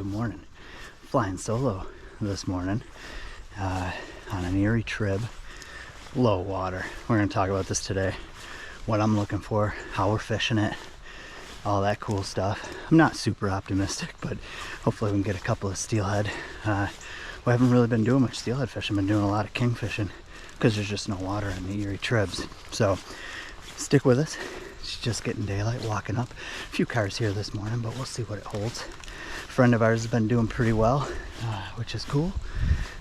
Good morning. Flying solo this morning on an Erie trib, low water. We're going to talk about this today, what I'm looking for, how we're fishing it, all that cool stuff. I'm not super optimistic, but hopefully we can get a couple of steelhead. We haven't really been doing much steelhead fishing. Been doing a lot of king fishing because there's just no water in the Erie tribs. So stick with us. It's just getting daylight, walking up. A few cars here this morning, but we'll see what it holds. A friend of ours has been doing pretty well, which is cool.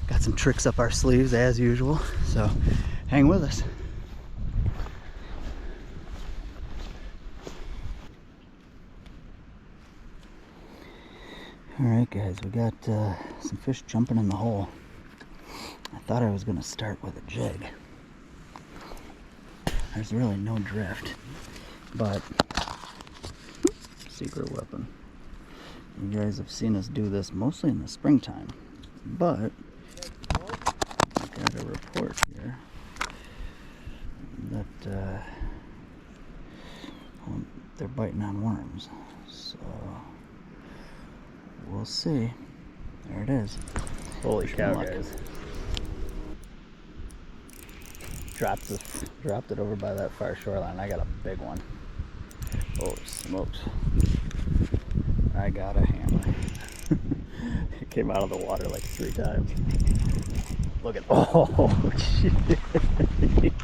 Got some tricks up our sleeves as usual, so hang with us. Alright guys, we got some fish jumping in the hole. I thought I was going to start with a jig. There's really no drift, but secret weapon. You guys have seen us do this mostly in the springtime, but I got a report here that they're biting on worms, so we'll see. There it is. Holy cow, guys. Dropped it over by that far shoreline. I got a big one. Holy smokes. I got a hammer. It came out of the water like 3 times. Look at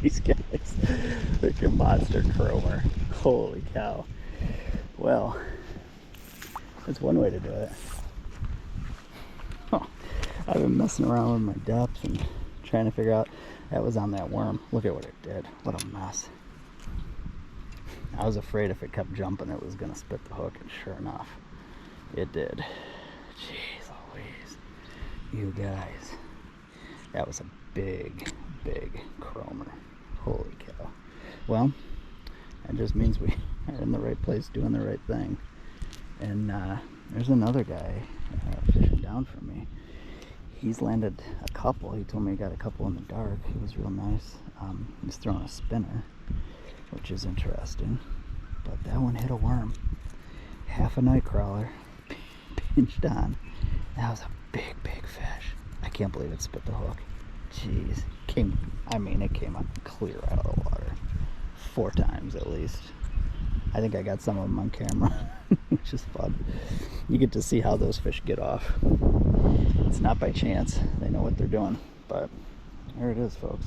These guys. Freaking monster chromer. Holy cow. Well, that's one way to do it. I've been messing around with my depth and trying to figure out. That was on that worm. Look at what it did. What a mess. I was afraid if it kept jumping it was going to spit the hook, and sure enough, it did. Jeez Louise. You guys. That was a big, big chromer. Holy cow. Well, that just means we are in the right place doing the right thing. And there's another guy fishing down from me. He's landed a couple. He told me he got a couple in the dark. He was real nice. He's throwing a spinner, which is interesting. But that one hit a worm. Half a night crawler. Pinched on. That was a big, big fish. I can't believe it spit the hook. Jeez. It came up clear out of the water. 4 times at least. I think I got some of them on camera, which is fun. You get to see how those fish get off. It's not by chance. They know what they're doing. But there it is, folks.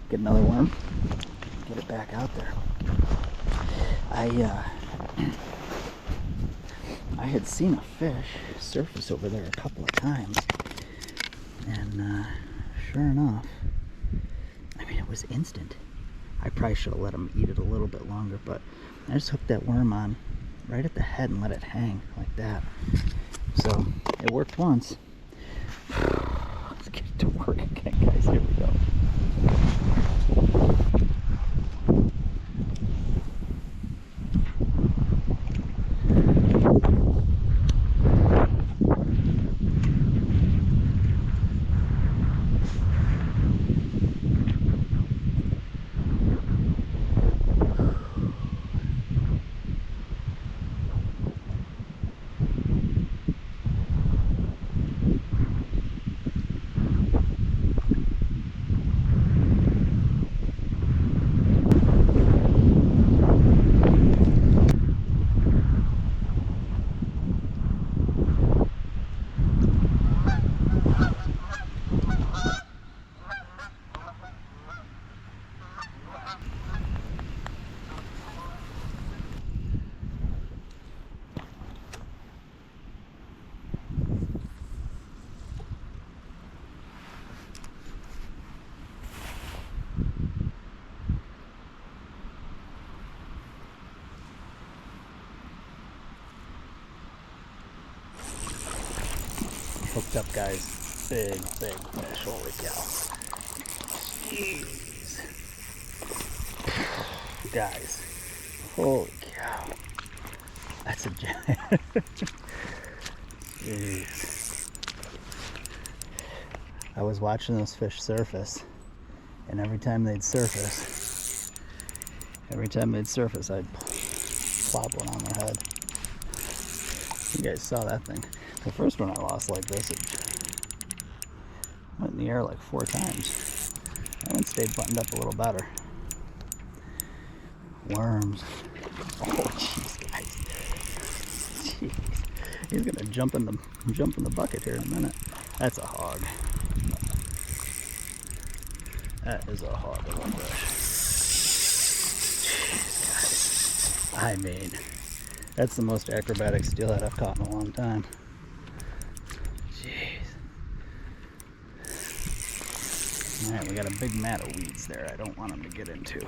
Get another worm. Get it back out there. I had seen a fish surface over there a couple of times. And sure enough, it was instant. I probably should have let him eat it a little bit longer, but I just hooked that worm on right at the head and let it hang like that. So it worked once. Let's get to work again, guys. Here we go. Hooked up, guys. Big, big fish. Holy cow. Jeez. Guys. Holy cow. That's a giant. Jeez. I was watching those fish surface, and every time they'd surface, I'd plop one on their head. You guys saw that thing. The first one I lost like this, it went in the air like 4 times. That one stayed buttoned up a little better. Worms. Oh, jeez, guys. Jeez. He's gonna jump in the bucket here in a minute. That's a hog. That is a hog of a fish. Jeez, guys. I mean, that's the most acrobatic steelhead I've caught in a long time. Jeez. Alright, we got a big mat of weeds there I don't want him to get into.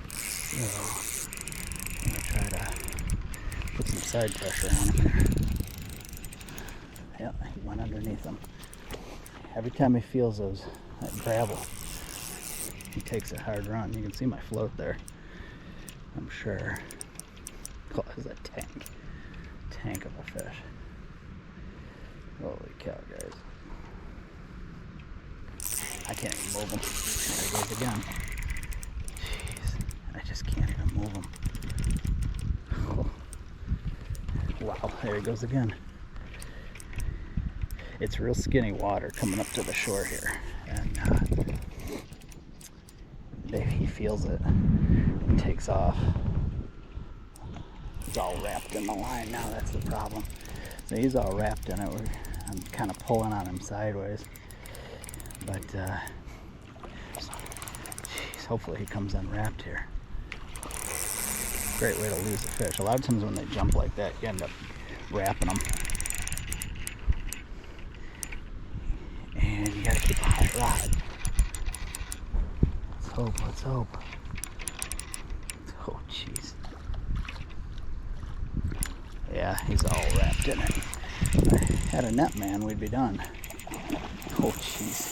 So, I'm going to try to put some side pressure on him here. Yeah, he went underneath them. Every time he feels that gravel, he takes a hard run. You can see my float there, I'm sure. Oh, it's a tank of a fish. Holy cow, guys. I can't even move him. There he goes again. Jeez, I just can't even move him. Oh. Wow, there he goes again. It's real skinny water coming up to the shore here, and he feels it and takes off. It's all wrapped in the line now, that's the problem. So he's all wrapped in it. I'm kind of pulling on him sideways, but geez, hopefully he comes unwrapped here. Great way to lose a fish. A lot of times when they jump like that, you end up wrapping them. And you gotta keep a high rod. Let's hope, let's hope. Oh, jeez. Yeah, he's all wrapped in it. If I had a net, man, we'd be done. Oh, jeez.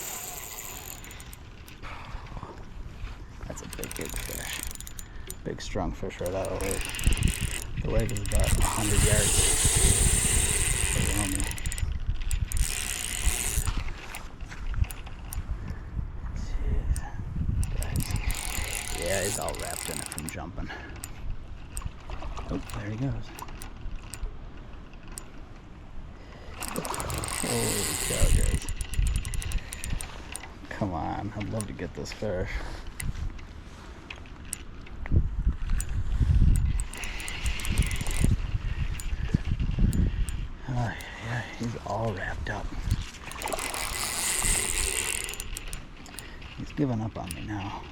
That's a big fish. Big, strong fish right out of the lake. The lake is about 100 yards around me. Yeah, he's all wrapped in it from jumping. Oh, there he goes. Holy cow, guys. Come on, I'd love to get this fish. Oh, yeah, he's all wrapped up. He's giving up on me now.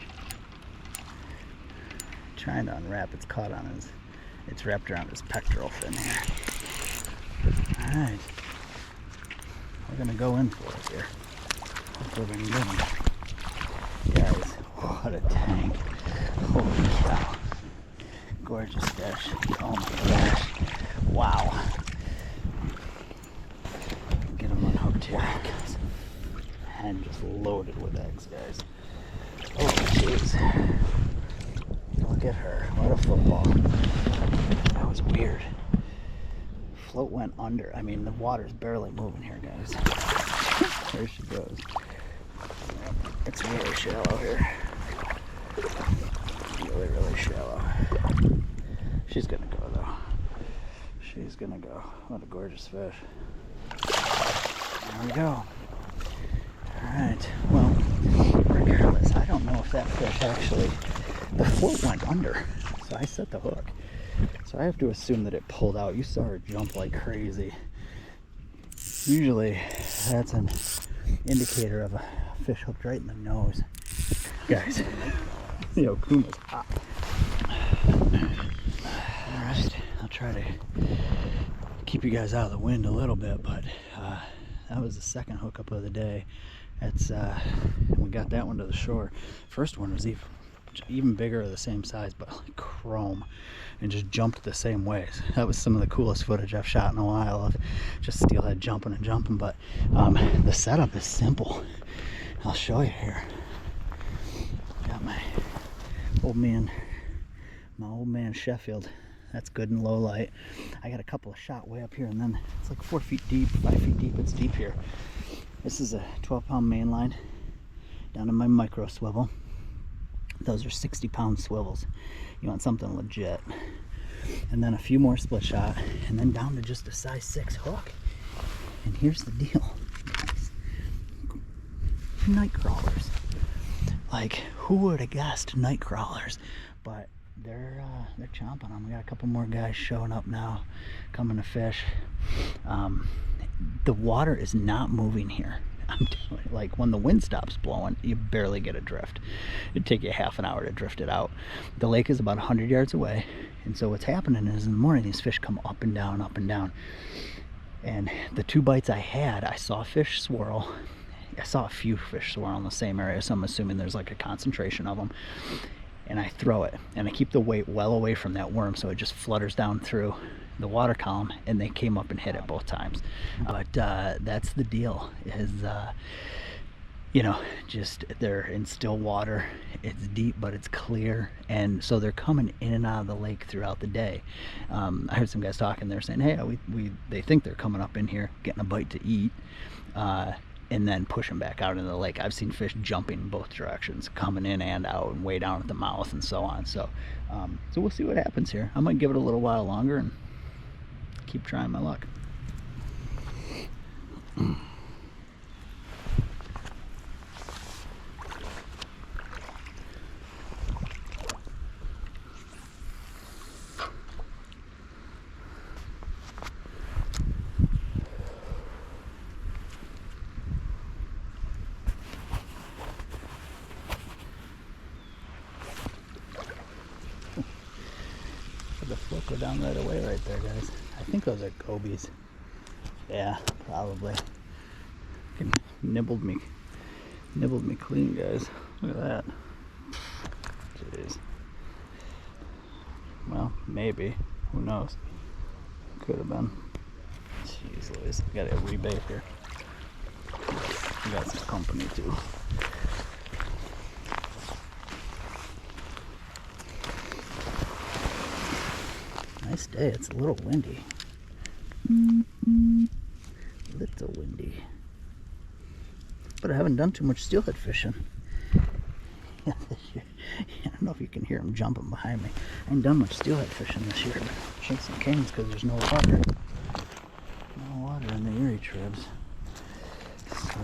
Trying to unwrap, it's caught on it's wrapped around his pectoral fin here. Alright. We're gonna go in for it here. Hopefully we can get him. Guys, what a tank. Holy cow. Gorgeous fish. Oh my gosh. Wow. Get him unhooked here. And just loaded with eggs, guys. Oh jeez. Look at her. What a football. That was weird. Float went under. I mean, the water's barely moving here, guys. There she goes. It's really shallow here. Really, really shallow. She's gonna go, though. She's gonna go. What a gorgeous fish. There we go. Alright. Well, regardless, I don't know if that fish actually... The float went under, so I set the hook. So I have to assume that it pulled out. You saw her jump like crazy. Usually, that's an indicator of a fish hooked right in the nose. Guys, the okuma's hot. Alright, I'll try to keep you guys out of the wind a little bit, but that was the second hookup of the day. It's we got that one to the shore. First one was even bigger or the same size, but like chrome, and just jumped the same ways. That was some of the coolest footage I've shot in a while of just steelhead jumping and jumping. But the setup is simple. I'll show you here. Got my old man Sheffield. That's good and low light. I got a couple of shot way up here, and then it's like 4 feet deep, 5 feet deep. It's deep here. This is a 12-pound main line down to my micro swivel. Those are 60-pound swivels. You want something legit. and then a few more split shot, and then down to just a size 6 hook. And here's the deal, guys. Night crawlers. Like, who would have guessed night crawlers? But they're chomping them. We got a couple more guys showing up now, coming to fish. The water is not moving here. I'm telling you, like when the wind stops blowing, you barely get a drift. It'd take you half an hour to drift it out. The lake is about 100 yards away, and so what's happening is in the morning these fish come up and down, up and down. And the 2 bites I had, I saw fish swirl. I saw a few fish swirl in the same area, so I'm assuming there's like a concentration of them. And I throw it, and I keep the weight well away from that worm, so it just flutters down through the water column, and they came up and hit it both times. But that's the deal, is you know, just they're in still water. It's deep, but it's clear, and so they're coming in and out of the lake throughout the day. I heard some guys talking. They're saying, hey, they think they're coming up in here, getting a bite to eat, and then pushing back out into the lake. I've seen fish jumping both directions, coming in and out, and way down at the mouth, and so on. So so we'll see what happens here. I might give it a little while longer and keep trying my luck. The float go down right away right there, guys. I think those are gobies. Yeah, probably. Nibbled me clean, guys. Look at that. Jeez. Well, maybe. Who knows? Could have been. Jeez Louise. Gotta rebait here. We got some company too. Nice day. It's a little windy. Little windy. But I haven't done too much steelhead fishing. I don't know if you can hear them jumping behind me. I ain't done much steelhead fishing this year, but chasing canes because there's no water. No water in the Erie tribs. So.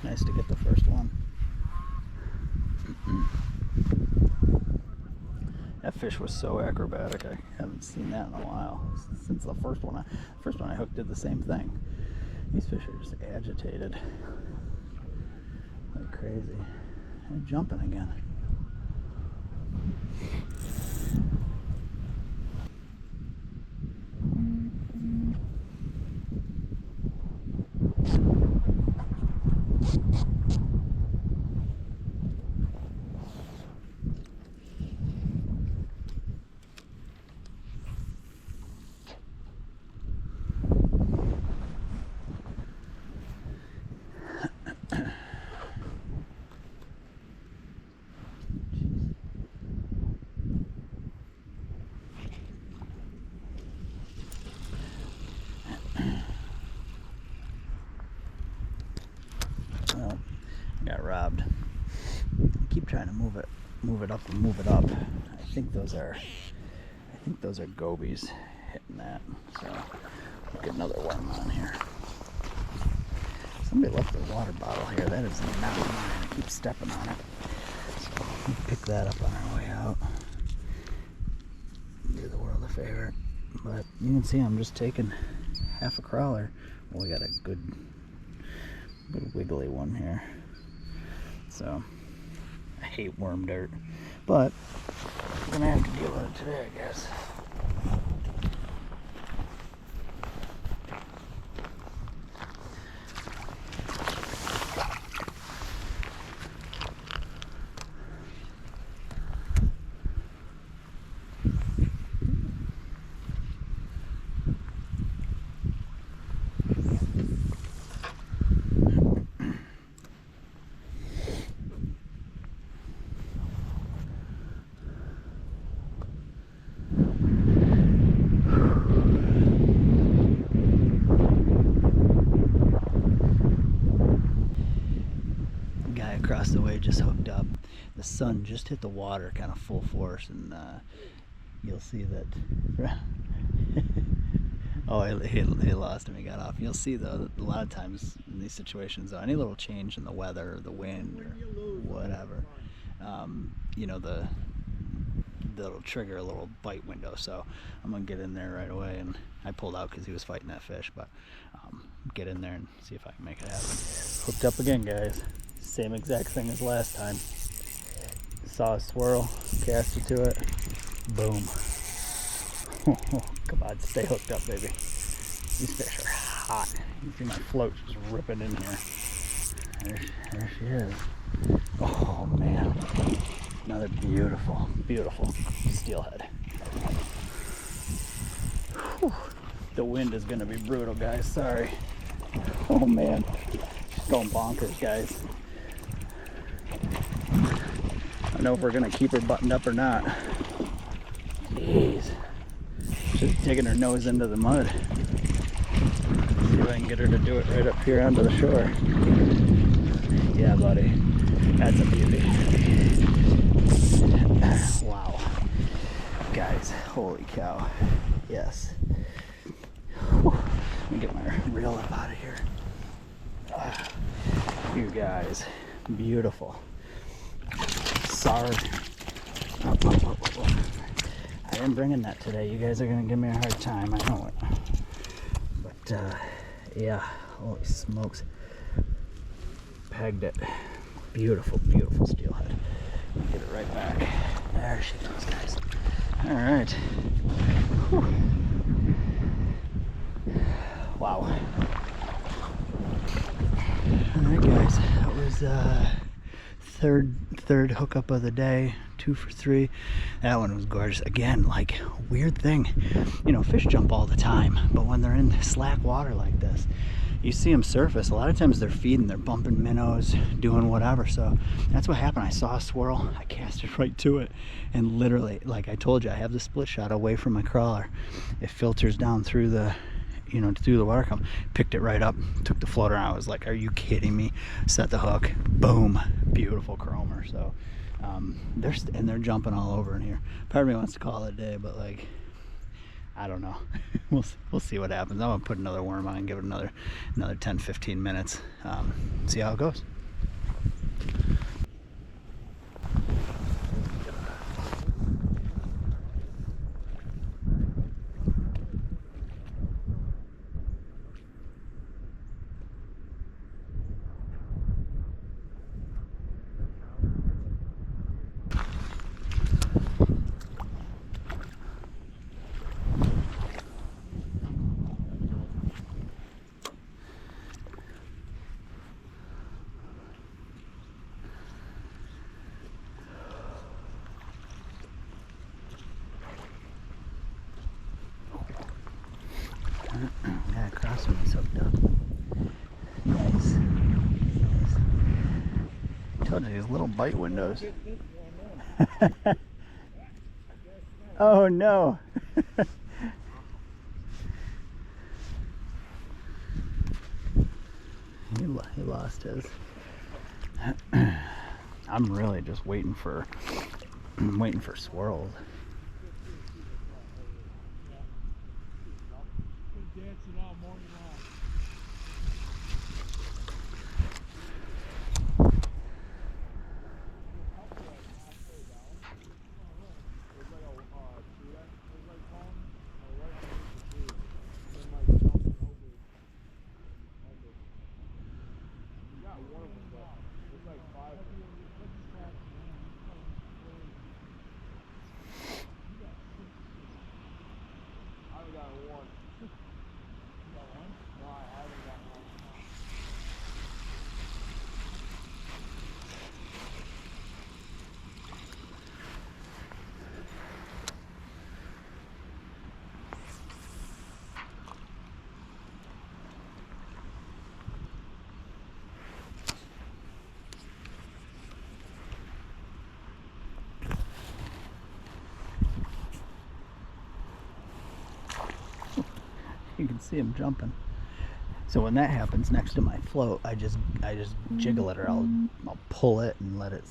Nice to get the first one. That fish was so acrobatic. I haven't seen that in a while. Since the first one I hooked did the same thing. These fish are just agitated like crazy. And jumping again. Well, got robbed. I keep trying to move it up and move it up. I think those are gobies hitting that. So I'll get another worm on here. Somebody left their water bottle here. That is not mine. I keep stepping on it. So we'll pick that up on our way out. Do the world a favor. But you can see I'm just taking half a crawler. Well, we got a good wiggly one here. So I hate worm dirt, but we're gonna have to deal with it today, I guess. across the way just hooked up. The sun just hit the water kind of full force, and you'll see that. Oh, he lost him. He got off. You'll see though that a lot of times in these situations, any little change in the weather or the wind or whatever, you know, that'll trigger a little bite window. So I'm gonna get in there right away, and I pulled out because he was fighting that fish, but get in there and see if I can make it happen. Hooked up again, guys. Same exact thing as last time. Saw a swirl, cast it to it, boom. Come on, stay hooked up, baby. These fish are hot. You see my float just ripping in here. There she is. Oh man, another beautiful, beautiful steelhead. Whew. The wind is gonna be brutal, guys. Sorry. Oh man, she's going bonkers, guys. I don't know if we're gonna keep her buttoned up or not. Jeez. Just digging her nose into the mud. See if I can get her to do it right up here onto the shore. Yeah, buddy. That's a beauty. Wow. Guys, holy cow. Yes. Whew. Let me get my reel up out of here. You guys. Beautiful. Sorry. I didn't bring a net today. You guys are going to give me a hard time. I know it. But, yeah. Holy smokes. Pegged it. Beautiful, beautiful steelhead. Get it right back. There she goes, guys. All right. Whew. Wow. All right, guys. That was third hookup of the day. 2 for 3. That one was gorgeous. Again, like, weird thing. You know, fish jump all the time, but when they're in slack water like this, you see them surface. A lot of times they're feeding, they're bumping minnows, doing whatever. So that's what happened. I saw a swirl, I cast it right to it, and literally, like I told you, I have the split shot away from my crawler. It filters down through the, you know, through the water column. Picked it right up, took the floater out. I was like, are you kidding me? Set the hook, boom, beautiful chromer. So they're jumping all over in here. Part of me wants to call it a day, but like, I don't know. We'll see what happens. I'm gonna put another worm on and give it another 10-15 minutes. See how it goes. Yeah, crossing is hooked up. Nice. Nice. I told you these little bite windows. Oh no. He lost his. I'm really just waiting for swirls. You can see him jumping. So when that happens next to my float, I just jiggle it, or I'll pull it and let it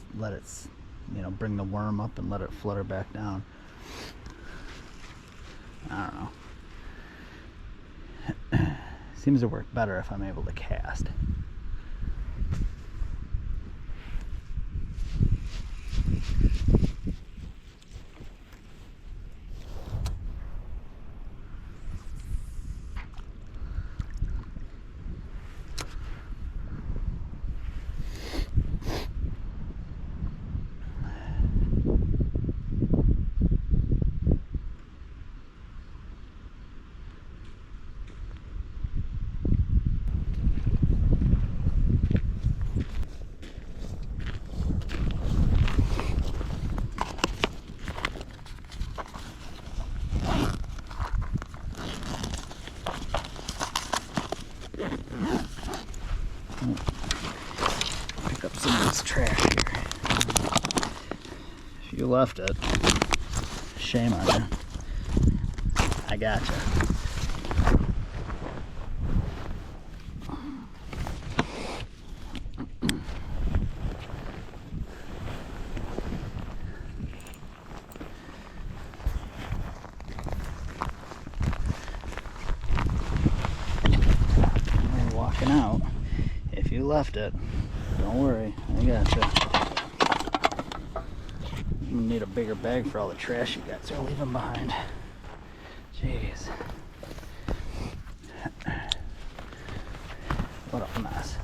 you know, bring the worm up and let it flutter back down. I don't know. Seems to work better if I'm able to cast. Pick up some of this trash here. If you left it, shame on you. I gotcha. We're walking out. If you left it, don't worry, I gotcha. You need a bigger bag for all the trash you guys are leaving behind. Jeez. What a mess.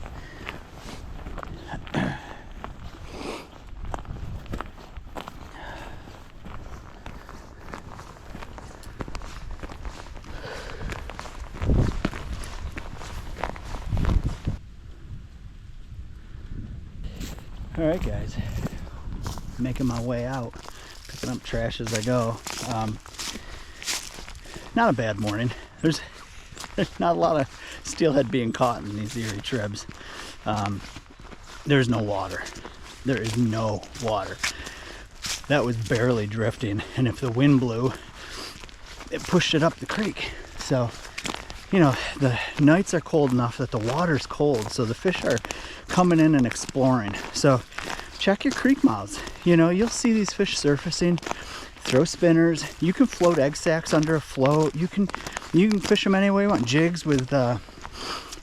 Alright guys, making my way out, picking up trash as I go. Not a bad morning. There's not a lot of steelhead being caught in these Erie tribs. There's no water. There is no water. That was barely drifting, and if the wind blew, it pushed it up the creek. So, you know, the nights are cold enough that the water's cold, so the fish are coming in and exploring. So check your creek mouths. You know, you'll see these fish surfacing. Throw spinners. You can float egg sacs under a float. You can fish them any way you want. Jigs with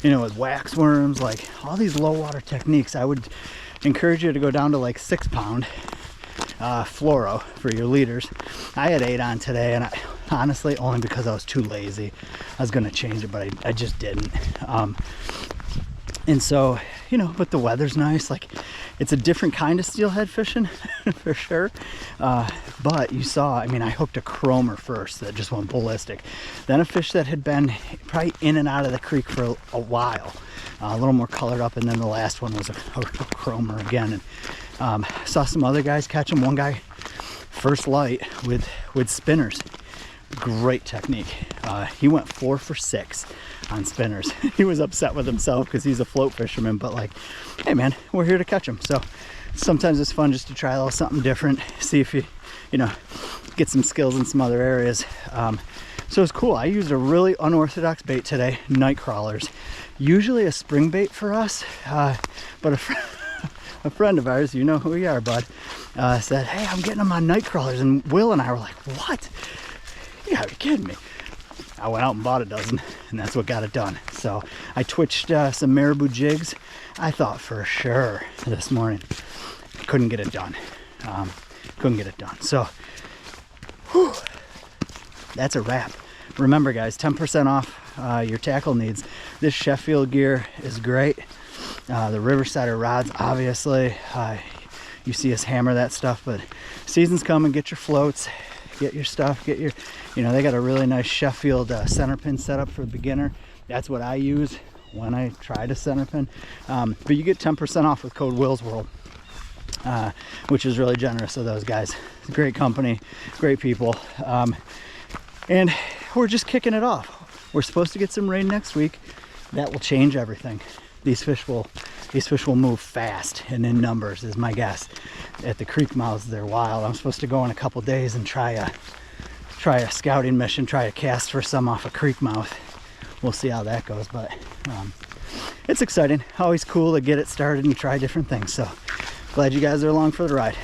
you know, with wax worms, like all these low water techniques. I would encourage you to go down to like 6 pound fluoro for your leaders. I had 8 on today, and I honestly, only because I was too lazy. I was gonna change it, but I just didn't. And so, you know, but the weather's nice. Like, it's a different kind of steelhead fishing for sure. But you saw, I mean, I hooked a chromer first that just went ballistic. Then a fish that had been probably in and out of the creek for a while, a little more colored up. And then the last one was a chromer again. And saw some other guys catch them. One guy, first light with spinners. Great technique. He went 4 for 6 on spinners. He was upset with himself because he's a float fisherman, but like, hey man, we're here to catch them. So sometimes it's fun just to try a little something different, see if you know, get some skills in some other areas. So it's cool. I used a really unorthodox bait today, night crawlers. Usually a spring bait for us, but a friend of ours, you know who you are, bud, said, hey, I'm getting them on night crawlers. And Will and I were like, what? You gotta be kidding me. I went out and bought a dozen, and that's what got it done. So I twitched some marabou jigs. I thought for sure this morning. Couldn't get it done. Couldn't get it done. So whew, that's a wrap. Remember guys, 10% off your tackle needs. This Sheffield gear is great. The Riverside rods, obviously. You see us hammer that stuff, but season's coming. Get your floats. Get your stuff, get your, you know, they got a really nice Sheffield center pin setup for a beginner. That's what I use when I try to center pin. But you get 10% off with code WillsWorld, which is really generous of those guys. It's a great company, great people. And we're just kicking it off. We're supposed to get some rain next week. That will change everything. These fish will move fast and in numbers, is my guess. At the creek mouths, they're wild. I'm supposed to go in a couple days and try a scouting mission, try to cast for some off a creek mouth. we'll see how that goes. But it's exciting, always cool to get it started and try different things. So glad you guys are along for the ride.